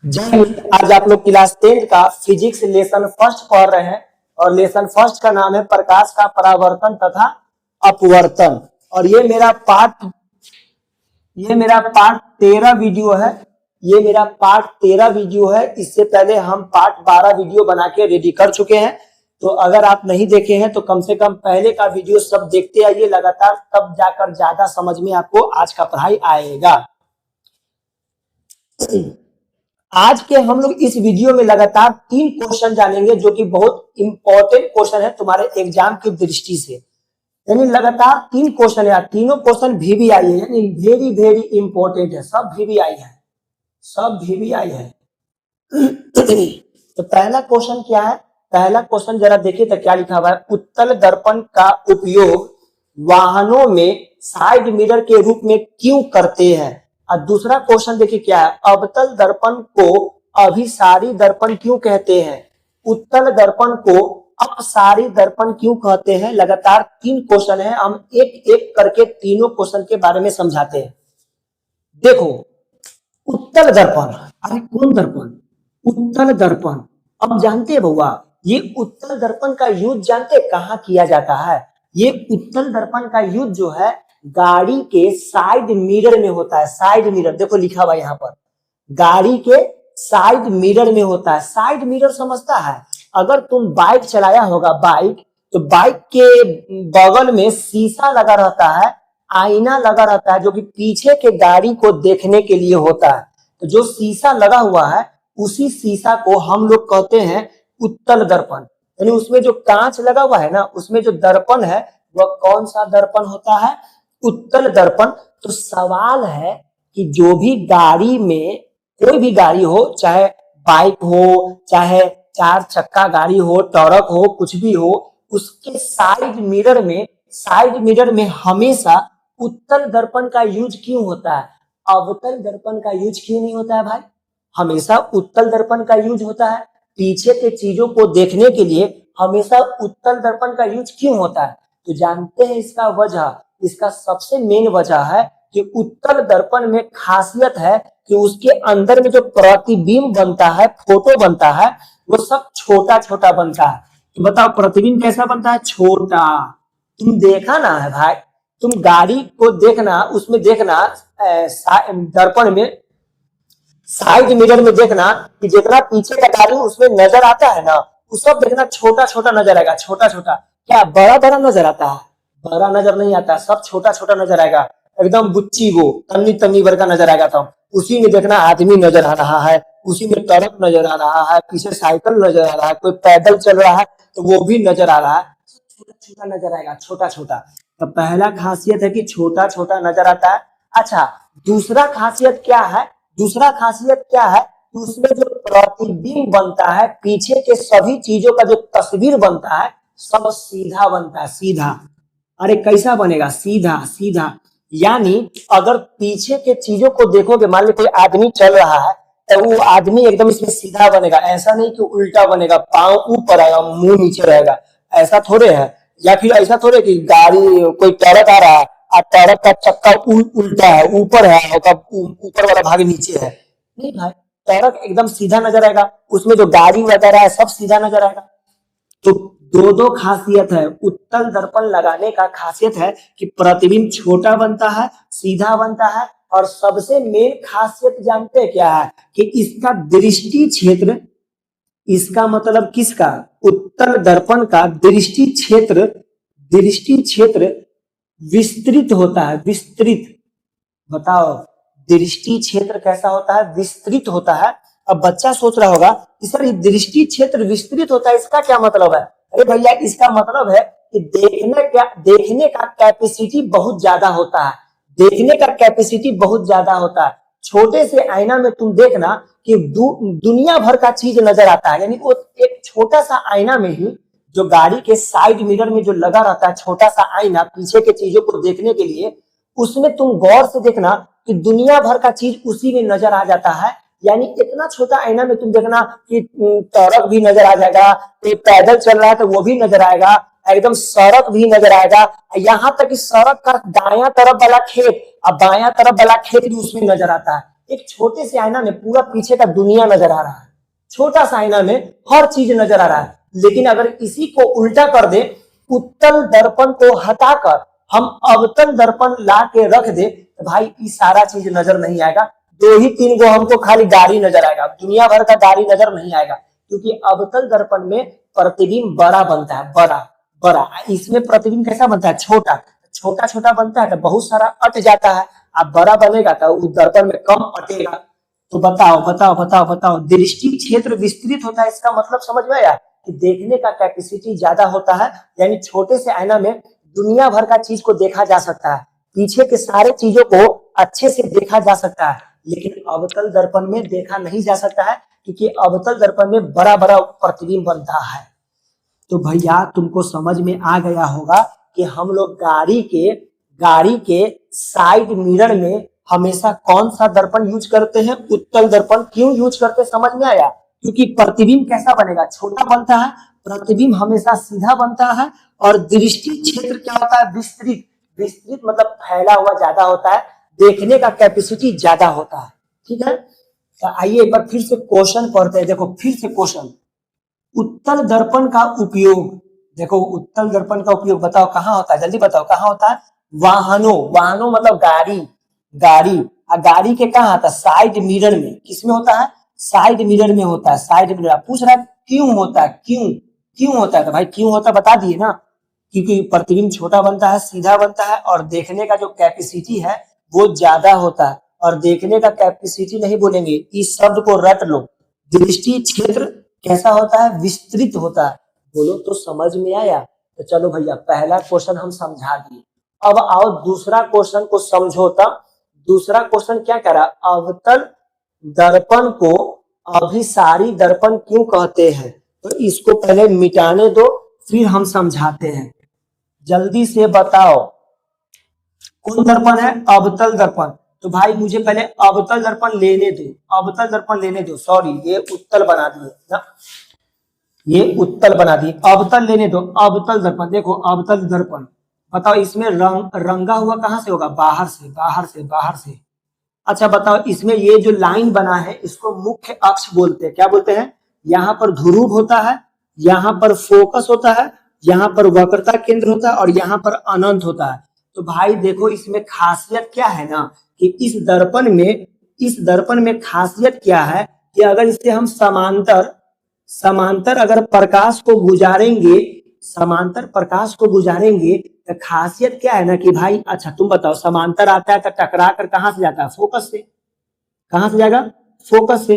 जय हिंद। आज आप लोग क्लास 10 का फिजिक्स लेसन फर्स्ट पढ़ रहे हैं और लेसन फर्स्ट का नाम है प्रकाश का परावर्तन तथा अपवर्तन। और ये मेरा पार्ट 13 वीडियो है। इससे पहले हम पार्ट 12 वीडियो बना के रेडी कर चुके हैं। तो अगर आप नहीं देखे हैं तो कम से कम पहले का वीडियो सब देखते आइए लगातार, तब जाकर ज्यादा समझ में आपको आज का पढ़ाई आएगा। आज के हम लोग इस वीडियो में लगातार 3 क्वेश्चन जानेंगे जो कि बहुत इंपॉर्टेंट क्वेश्चन है तुम्हारे एग्जाम की दृष्टि से। यानी लगातार 3 क्वेश्चन है, तीनों क्वेश्चन VVI है, यानी वेरी वेरी इंपॉर्टेंट है। सब VVI है। तो पहला क्वेश्चन क्या है? पहला क्वेश्चन जरा देखिए तो क्या लिखा हुआ है। उत्तल दर्पण का उपयोग वाहनों में साइड मिरर के रूप में क्यों करते हैं? और दूसरा क्वेश्चन देखिए क्या है। अवतल दर्पण को अभिसारी दर्पण क्यों कहते हैं? उत्तल दर्पण को अपसारी दर्पण क्यों कहते हैं? लगातार 3 क्वेश्चन है, हम एक एक करके तीनों क्वेश्चन के बारे में समझाते हैं। देखो, उत्तल दर्पण, अरे कौन दर्पण? उत्तल दर्पण। अब जानते हैं बउआ, ये उत्तल दर्पण का यूज जानते कहाँ किया जाता है? ये उत्तल दर्पण का यूज जो है गाड़ी के साइड मिरर में होता है। साइड मिरर देखो लिखा हुआ यहाँ पर, गाड़ी के साइड मिरर में होता है। साइड मिरर समझता है? अगर तुम बाइक चलाया होगा, तो बाइक के बगल में शीशा लगा रहता है, आईना लगा रहता है, जो कि पीछे के गाड़ी को देखने के लिए होता है। तो जो शीशा लगा हुआ है उसी शीशा को हम लोग कहते हैं उत्तल दर्पण। यानी उसमें जो कांच लगा हुआ है ना, उसमें जो दर्पण है वह कौन सा दर्पण होता है? उत्तल दर्पण। तो सवाल है कि जो भी गाड़ी में, कोई भी गाड़ी हो, चाहे बाइक हो, चाहे 4 चक्का गाड़ी हो, ट्रक हो, कुछ भी हो, उसके साइड मिरर में हमेशा उत्तल दर्पण का यूज क्यों होता है? अवतल दर्पण का यूज क्यों नहीं होता है भाई? हमेशा उत्तल दर्पण का यूज होता है। पीछे के चीजों को देखने के लिए हमेशा उत्तल दर्पण का यूज क्यों होता है? तो जानते हैं इसका वजह? इसका सबसे मेन वजह है कि उत्तल दर्पण में खासियत है कि उसके अंदर में जो प्रतिबिंब बनता है, फोटो बनता है, वो सब छोटा छोटा बनता है। तो बताओ प्रतिबिंब कैसा बनता है? छोटा। तुम देखा ना है भाई, तुम गाड़ी को देखना, उसमें देखना दर्पण में, साइड मिरर में देखना कि जितना पीछे का गाड़ी उसमें नजर आता है ना, वो सब देखना छोटा छोटा नजर आएगा। छोटा छोटा क्या बड़ा बड़ा नजर आता है? बड़ा नजर नहीं आता, सब छोटा छोटा नजर आएगा। एकदम बुच्ची वो तन्नी तन्नी भर का नजर आएगा। तो उसी में देखना आदमी नजर आ रहा है, उसी में ट्रक नजर आ रहा है, पीछे साइकिल नजर आ रहा है, कोई पैदल चल रहा है तो वो भी नजर आ रहा है। छोटा छोटा नजर आएगा, छोटा छोटा। तो पहला खासियत है कि छोटा छोटा नजर आता है। अच्छा, दूसरा खासियत क्या है? उसमें जो प्रतिबिंब बनता है, पीछे के सभी चीजों का जो तस्वीर बनता है, सब सीधा बनता है। सीधा। अरे कैसा बनेगा? सीधा सीधा। यानी अगर पीछे के चीजों को देखोगे, मान लो कोई आदमी चल रहा है तो वो आदमी एकदम इसमें सीधा बनेगा, ऐसा नहीं कि उल्टा बनेगा, पांव ऊपर आएगा, मुंह नीचे रहेगा। ऐसा थोड़े है। या फिर ऐसा थोड़े कि गाड़ी, कोई ट्रक आ रहा है और ट्रक का चक्का उल्टा है, ऊपर है, ऊपर वाला भाग नीचे है। नहीं भाई, ट्रक एकदम सीधा नजर आएगा, उसमें जो गाड़ी वगैरह है सब सीधा नजर आएगा। तो दो खासियत है उत्तल दर्पण लगाने का। खासियत है कि प्रतिबिंब छोटा बनता है, सीधा बनता है, और सबसे मेन खासियत जानते हैं क्या है? कि इसका दृष्टि क्षेत्र, इसका मतलब किसका? उत्तल दर्पण का दृष्टि क्षेत्र विस्तृत होता है। विस्तृत। बताओ, दृष्टि क्षेत्र कैसा होता है? विस्तृत होता है। अब बच्चा सोच रहा होगा कि सर ये दृष्टि क्षेत्र विस्तृत होता है, इसका क्या मतलब है? अरे भैया, इसका मतलब है कि देखने का कैपेसिटी बहुत ज्यादा होता है। देखने का कैपेसिटी बहुत ज्यादा होता है। छोटे से आईना में तुम देखना कि दुनिया भर का चीज नजर आता है। यानी वो एक छोटा सा आईना में ही, जो गाड़ी के साइड मिरर में जो लगा रहता है छोटा सा आईना पीछे के चीजों को देखने के लिए, उसमें तुम गौर से देखना कि दुनिया भर का चीज उसी में नजर आ जाता है। यानी इतना छोटा आईना में तुम देखना कि ट्रक भी नजर आ जाएगा, कोई पैदल चल रहा है तो वो भी नजर आएगा, एकदम सड़क भी नजर आएगा, यहाँ तक कि सड़क का दायां तरफ वाला खेत और बायां तरफ वाला खेत भी उसमें नजर आता है। एक छोटे से आईना में पूरा पीछे का दुनिया नजर आ रहा है, छोटा सा आईना में हर चीज नजर आ रहा है। लेकिन अगर इसी को उल्टा कर दे, उत्तल दर्पण को हटाकर हम अवतल दर्पण ला के रख दे, तो भाई ये सारा चीज नजर नहीं आएगा। 2 ही 3 गो हमको खाली गाड़ी नजर आएगा, दुनिया भर का गाड़ी नजर नहीं आएगा, क्योंकि अवतल दर्पण में प्रतिबिंब बड़ा बनता है, बड़ा बड़ा। इसमें प्रतिबिंब कैसा बनता है, छोटा छोटा छोटा बनता है, तो बहुत सारा अट जाता है। अब बड़ा बनेगा तो उस दर्पण में कम अटेगा। तो बताओ बताओ बताओ बताओ, दृष्टि क्षेत्र विस्तृत होता है, इसका मतलब समझ में आया कि देखने का कैपेसिटी ज्यादा होता है। यानी छोटे से आईना में दुनिया भर का चीज को देखा जा सकता है, पीछे के सारे चीजों को अच्छे से देखा जा सकता है। लेकिन अवतल दर्पण में देखा नहीं जा सकता है, क्योंकि अवतल दर्पण में बड़ा बड़ा प्रतिबिंब बनता है। तो भैया तुमको समझ में आ गया होगा कि हम लोग गाड़ी के साइड मिरर में हमेशा कौन सा दर्पण यूज करते हैं, उत्तल दर्पण। क्यों यूज करते हैं, समझ में आया? क्योंकि प्रतिबिंब कैसा बनेगा, छोटा बनता है, प्रतिबिंब हमेशा सीधा बनता है, और दृष्टि क्षेत्र क्या होता है, विस्तृत। विस्तृत मतलब फैला हुआ ज्यादा होता है, देखने का कैपेसिटी ज्यादा होता है। ठीक है, तो आइए एक बार फिर से क्वेश्चन पढ़ते हैं। देखो फिर से क्वेश्चन, उत्तल दर्पण का उपयोग। देखो उत्तल दर्पण का उपयोग बताओ कहाँ होता है, जल्दी बताओ कहाँ होता है। वाहनों मतलब गाड़ी के कहाँ आता है, साइड मिरर में। किसमें होता है, साइड मिरर में होता है। साइड मिरर पूछ रहा है क्यों होता है, क्यों होता है, तो भाई क्यों होता है बता दिए ना, क्योंकि प्रतिबिंब छोटा बनता है, सीधा बनता है, और देखने का जो कैपेसिटी है वो ज्यादा होता है। और देखने का कैपेसिटी नहीं बोलेंगे, इस शब्द को रट लो। दृष्टि क्षेत्र कैसा होता है, विस्तृत होता है। बोलो तो समझ में आया? तो चलो भैया पहला क्वेश्चन हम समझा दिए। अब आओ दूसरा क्वेश्चन को समझो। तब दूसरा क्वेश्चन क्या कह रहा, अवतल दर्पण को अभिसारी दर्पण क्यों कहते हैं। तो इसको पहले मिटाने दो, फिर हम समझाते हैं। जल्दी से बताओ कौन दर्पण है, अवतल दर्पण। तो भाई मुझे पहले अवतल दर्पण लेने दो, अवतल दर्पण लेने दो। सॉरी ये उत्तल बना दिए ना, ये उत्तल बना दिए, अवतल लेने दो। अवतल दर्पण, देखो अवतल दर्पण बताओ, इसमें रंगा हुआ कहां से होगा, बाहर से, बाहर से, बाहर से। अच्छा बताओ, इसमें ये जो लाइन बना है इसको मुख्य अक्ष बोलते हैं। क्या बोलते हैं, यहाँ पर ध्रुव होता है, यहाँ पर फोकस होता है, यहाँ पर वक्रता केंद्र होता है, और यहाँ पर अनंत होता है। तो भाई देखो इसमें खासियत क्या है ना, कि इस दर्पण में खासियत क्या है कि अगर इसे हम समांतर अगर प्रकाश को गुजारेंगे, समांतर प्रकाश को गुजारेंगे, तो खासियत क्या है ना कि भाई, अच्छा तुम बताओ, समांतर आता है तो टकरा कर कहां से जाता है, फोकस से। कहां से जाएगा, फोकस से।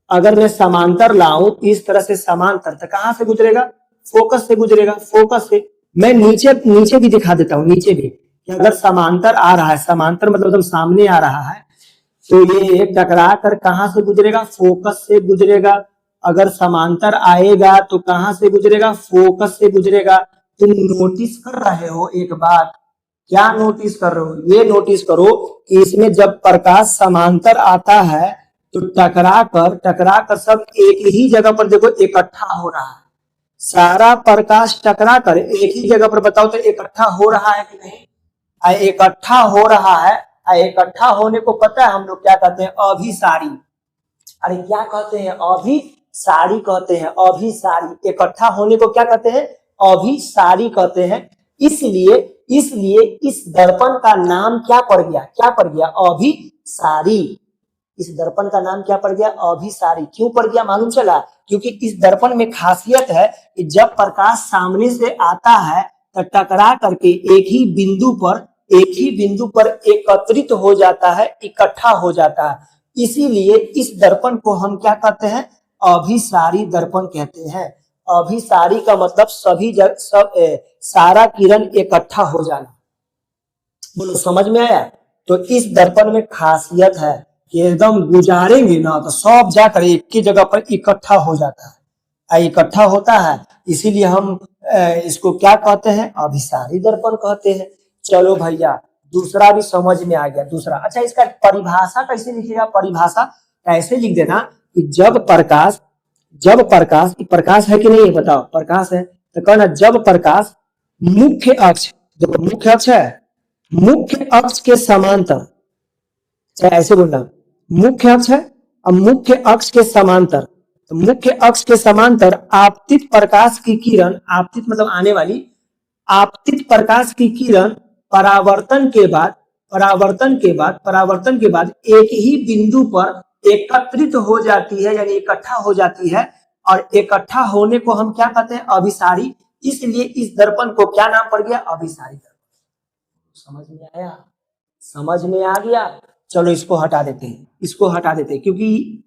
अगर मैं समांतर लाऊं इस तरह से समांतर, तो कहां से गुजरेगा, फोकस से गुजरेगा, फोकस से। मैं नीचे भी दिखा देता हूं, नीचे भी कि अगर समांतर आ रहा है, समांतर मतलब एकदम सामने आ रहा है, तो ये टकरा कर कहां से गुजरेगा, फोकस से गुजरेगा। अगर समांतर आएगा तो कहां से गुजरेगा, फोकस से गुजरेगा। तुम नोटिस कर रहे हो एक बात, क्या नोटिस कर रहे हो, ये नोटिस करो कि इसमें जब प्रकाश समांतर आता है तो टकरा कर सब एक ही जगह पर देखो इकट्ठा हो रहा है। सारा प्रकाश टकरा कर एक ही जगह पर, बताओ तो इकट्ठा हो रहा है कि नहीं, इकट्ठा हो रहा है। इकट्ठा होने को पता है हम लोग क्या कहते हैं, अभिसारी। अरे क्या कहते हैं, अभिसारी कहते हैं, अभिसारी। इकट्ठा होने को क्या कहते हैं, अभिसारी कहते हैं। इसलिए इस दर्पण का नाम क्या पड़ गया, अभिसारी। इस दर्पण का नाम क्या पड़ गया, अभिसारी। क्यों पड़ गया मालूम चला, क्योंकि इस दर्पण में खासियत है कि जब प्रकाश सामने से आता है तो टकरा करके एक ही बिंदु पर एकत्रित हो जाता है, इकट्ठा हो जाता है। इसीलिए इस दर्पण को हम क्या कहते हैं, अभिसारी दर्पण कहते हैं। अभिसारी का मतलब सारा किरण इकट्ठा हो जाना। बोलो समझ में आया? तो इस दर्पण में खासियत है कि एकदम गुजारेंगे ना तो सब जाकर एक ही जगह पर इकट्ठा हो जाता है, इकट्ठा होता है। इसीलिए हम इसको क्या कहते हैं, अभिसारी दर्पण कहते हैं। चलो भैया दूसरा भी समझ में आ गया। दूसरा, अच्छा इसका परिभाषा कैसे लिखिएगा, परिभाषा ऐसे लिख देना कि जब प्रकाश है कि नहीं है, बताओ प्रकाश है तो कहना जब प्रकाश मुख्य अक्ष, मुख्य अक्ष है, मुख्य अक्ष के समांतर, चाहे ऐसे बोलना, मुख्य अक्ष है और मुख्य अक्ष के समांतर, तो मुख्य अक्ष के समांतर आपतित प्रकाश की किरण, आपतित मतलब आने वाली, आपतित प्रकाश की किरण परावर्तन के बाद एक ही बिंदु पर एकत्रित हो जाती है, यानी इकट्ठा हो जाती है, और इकट्ठा होने को हम क्या कहते हैं, अभिसारी। इसलिए इस दर्पण को क्या नाम पड़ गया, अभिसारी दर्पण। समझ में आया, समझ में आ गया। चलो इसको हटा देते हैं, इसको हटा देते हैं, क्योंकि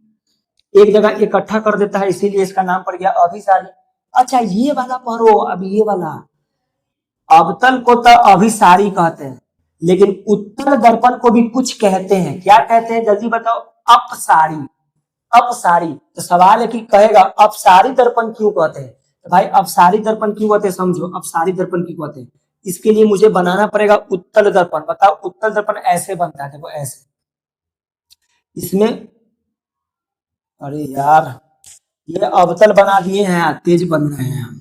एक जगह इकट्ठा कर देता है, इसीलिए इसका नाम पड़ गया अभिसारी। अच्छा ये वाला पढ़ो, अब ये वाला, अवतल को तो अभिसारी कहते हैं, लेकिन उत्तल दर्पण को भी कुछ कहते हैं। क्या कहते हैं, जल्दी बताओ, अपसारी। अपसारी, तो सवाल है कि कहेगा अपसारी दर्पण क्यों कहते हैं, तो भाई अपसारी दर्पण क्यों कहते हैं, समझो अपसारी दर्पण क्यों कहते हैं। इसके लिए मुझे बनाना पड़ेगा उत्तल दर्पण। बताओ उत्तल दर्पण ऐसे बनता है, देखो ऐसे, इसमें, अरे यार ये अवतल बना दिए हैं, तेज बन रहे हैं हम।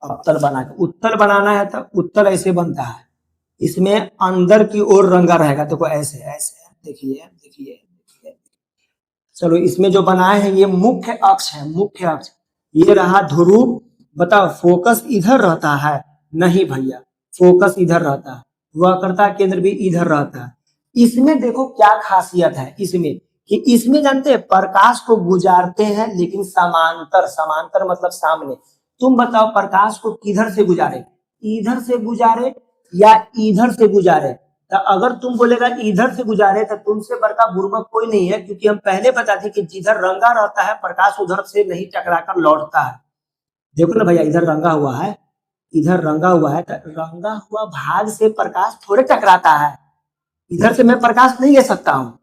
अवतल बना के उत्तल बनाना है तो उत्तल ऐसे बनता है, इसमें अंदर की ओर रंगा रहेगा, देखो ऐसे ऐसे, देखिए देखिए देखिए। चलो इसमें जो बनाए हैं ये मुख्य अक्ष है, मुख्य अक्ष ये रहा ध्रुव। बताओ फोकस इधर रहता है, नहीं भैया फोकस इधर रहता है, वक्रता केंद्र भी इधर रहता है। इसमें देखो क्या खासियत है इसमें, कि इसमें जानते हैं प्रकाश को गुजारते हैं लेकिन समांतर, समांतर मतलब सामने। तुम बताओ प्रकाश को किधर से गुजारे, इधर से गुजारे या इधर से गुजारे। तो अगर तुम बोलेगा इधर से गुजारे तो तुमसे बड़का बुर्बक कोई नहीं है, क्योंकि हम पहले बताते कि जिधर रंगा रहता है प्रकाश उधर से नहीं टकराकर लौटता है। देखो ना भैया इधर रंगा हुआ है, इधर रंगा हुआ है, तो रंगा हुआ भाग से प्रकाश थोड़े टकराता है, इधर से मैं प्रकाश नहीं ले सकता हूँ,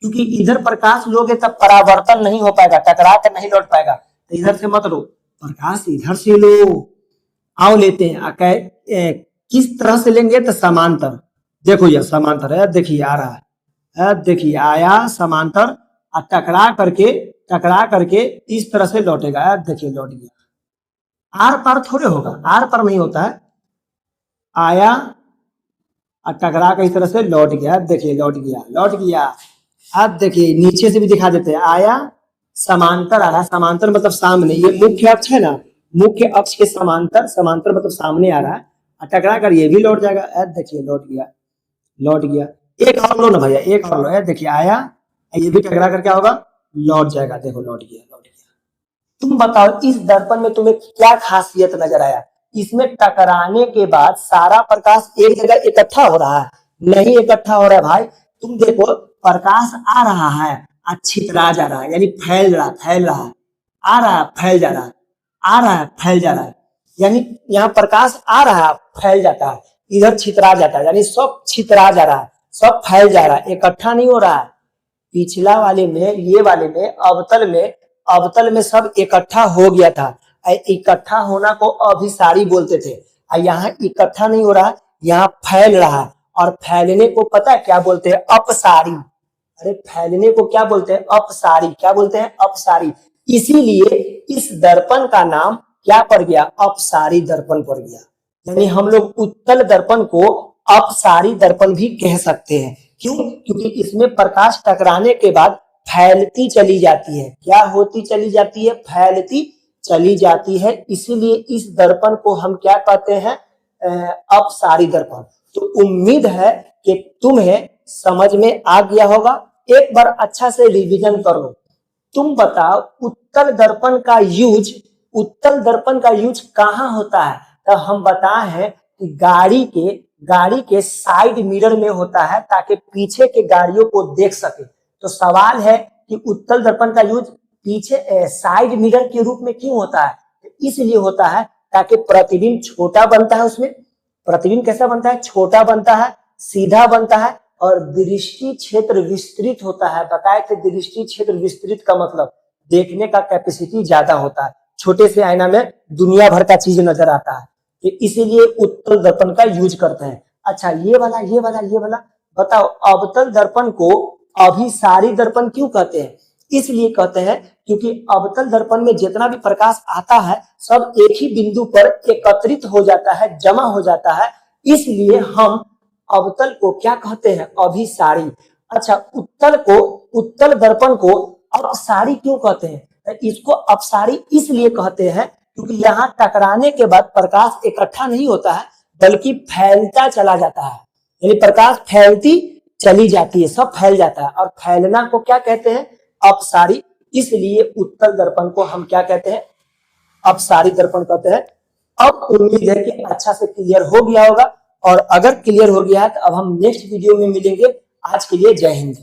क्योंकि इधर प्रकाश लोगे तब परावर्तन नहीं हो पाएगा, टकरा कर नहीं लौट पाएगा। तो इधर से मत लो, प्रकाश इधर से लो। आओ लेते हैं, किस तरह से लेंगे, तो समांतर। देखो यह समांतर है, देखिए आ रहा है, देखिए आया समांतर, और टकरा करके इस तरह से लौटेगा, देखिए लौट गया। आर पार थोड़े होगा, आर पार नहीं होता है, आया और टकरा के इस तरह से लौट गया, देखिए लौट गया, लौट गया। अब देखिए नीचे से भी दिखा देते हैं, आया समांतर आ रहा है, समांतर मतलब सामने, ये मुख्य अक्ष है ना, मुख्य अक्ष के समांतर, समांतर मतलब सामने आ रहा है, और टकरा कर ये भी लौट जाएगा, देखिए लौट गया, लौट गया। एक और लो ना भैया, एक और लो, देखिए आया, ये भी टकरा कर क्या होगा, लौट जाएगा, देखो लौट गया, लौट गया। तुम बताओ इस दर्पण में तुम्हें क्या खासियत नजर आया, इसमें टकराने के बाद सारा प्रकाश एक जगह इकट्ठा हो रहा है, नहीं इकट्ठा हो रहा है भाई। तुम देखो प्रकाश आ रहा है और छितरा जा रहा है, यानी फैल रहा है, आ रहा है फैल जा रहा है, आ रहा है फैल जा रहा है, यानी यहाँ प्रकाश आ रहा है फैल जाता है, इधर छितरा जाता है, यानी सब छितरा जा रहा है, सब फैल जा रहा है, इकट्ठा नहीं हो रहा है। पिछला वाले में, ये वाले में, अवतल में सब इकट्ठा हो गया था, इकट्ठा होना को अभिसारी बोलते थे, यहाँ इकट्ठा नहीं हो रहा, यहाँ फैल रहा है, और फैलने को पता है क्या बोलते हैं, अपसारी। अरे फैलने को क्या बोलते हैं, अपसारी, क्या बोलते हैं, अपसारी। इसीलिए इस दर्पण का नाम क्या पड़ गया, अपसारी दर्पण पड़ गया। यानी हम लोग उत्तल दर्पण को अपसारी दर्पण भी कह सकते हैं। क्यों, क्योंकि इसमें प्रकाश टकराने के बाद फैलती चली जाती है, क्या होती चली जाती है, फैलती चली जाती है, इसीलिए इस दर्पण को हम क्या कहते हैं, अपसारी दर्पण। तो उम्मीद है कि तुम्हें समझ में आ गया होगा, एक बार अच्छा से रिवीजन कर लो। तुम बताओ उत्तल दर्पण का यूज कहाँ होता है, तो हम बताए हैं कि गाड़ी के साइड मिरर में होता है, ताकि पीछे के गाड़ियों को देख सके। तो सवाल है कि उत्तल दर्पण का यूज पीछे साइड मिरर के रूप में क्यों होता है, इसलिए होता है ताकि प्रतिबिंब छोटा बनता है, उसमें प्रतिबिंब कैसा बनता है, छोटा बनता है, सीधा बनता है, और दृष्टि क्षेत्र विस्तृत होता है। बताए थे दृष्टि क्षेत्र विस्तृत का मतलब देखने का कैपेसिटी ज्यादा होता है, छोटे से आईना में दुनिया भर का चीज नजर आता है, तो इसीलिए उत्तल दर्पण का यूज करते हैं। अच्छा ये वाला बताओ, अवतल दर्पण को अभिसारी दर्पण क्यों कहते हैं, इसलिए कहते हैं क्योंकि अवतल दर्पण में जितना भी प्रकाश आता है सब एक ही बिंदु पर एकत्रित हो जाता है, जमा हो जाता है, इसलिए हम अवतल को क्या कहते हैं, अभिसारी। अच्छा उत्तल दर्पण को अपसारी क्यों कहते हैं? तो इसको अपसारी इसलिए कहते हैं क्योंकि यहाँ टकराने के बाद प्रकाश इकट्ठा नहीं होता है बल्कि फैलता चला जाता है, यानी प्रकाश फैलती चली जाती है, सब फैल जाता है और फैलना को क्या कहते हैं? अपसारी। इसलिए उत्तल दर्पण को हम क्या कहते हैं? अपसारी दर्पण कहते हैं। अब उम्मीद है कि अच्छा से क्लियर हो गया होगा, और अगर क्लियर हो गया है तो अब हम नेक्स्ट वीडियो में मिलेंगे। आज के लिए जय हिंद।